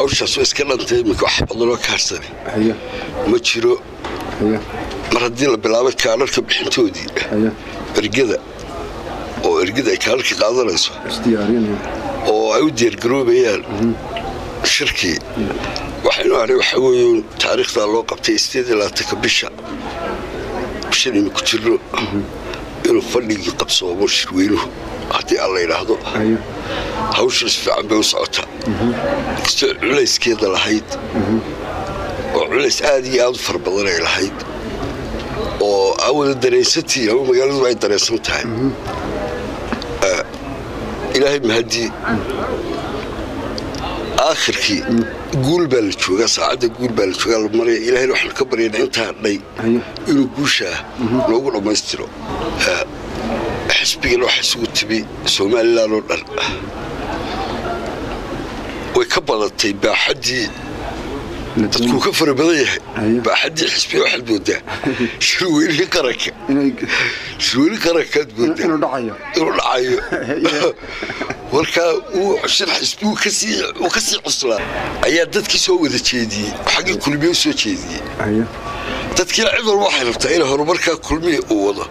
hawshaas iska dhantay imika wax badan oo ka harsanay ma jiro mar haddii la bilaabay kaalarka bixintoodii ergada oo ergada ay kaalarka qaadanayso oo ay u diyaargaroobayaan shirkii waxaynu ahay waxa weeye taariikhda loo qabtay 8 bisha bishani ku jiro inuu fadhigii qabsoomo shirweynuhu haddii alla yidhaahdo hawshaas fiican bay u socotaa kastoo culayskeeda lahayd oo culays aad iyo aad u fara badan ay lahayd oo awada dareysantii ama magaaladu ay dareysan tahay ilaahay mahadii آخركي قول بالجوجا ساعد قول بالجوجا المرة إلهي روح الكبر ينتهي لي إنه قوشة لو قلنا ما يستروا حسبي روح يسوي تبي سوما لا نور ويكبر الطيب حدي تكون كفر بضيح بحدي حسبي واحد بوده شو اللي كرك شو اللي كرك بوده إنه ضعيف warka uu shir xisbu kasi cusla ayaa dadkii soo wada jeediyay xaqi kulmiye soo jeediyay dadkii cid walba waxay rabtaa in horumarka kulmiye uu wado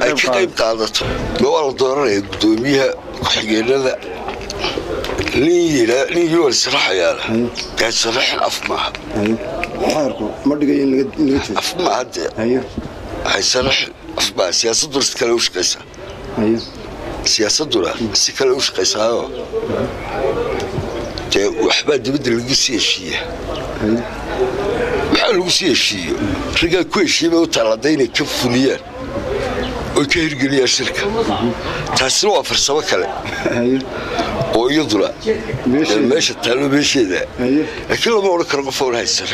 ay ka qayb qaadato gobol dooranay gudoomiyaha xigeenada liyo saraxayala ka sarax afmaha xarko ma dhigay in laga jeedo afmaha ay sarax afba siyaasaddu iskala u shaqeysa siyaasaduna si kale u shaqeysaayo te waxba dibadda lagu sii heshiiyo waxa lagu sii heshiiyo riga ku heshiiyo u taladeynay ka fuliyaan oo ka hirgeliyaan shirka taasina waa farsamo kale oo iyaduna meesha talo meesheeda laakiin lama oran karo qof oo haysan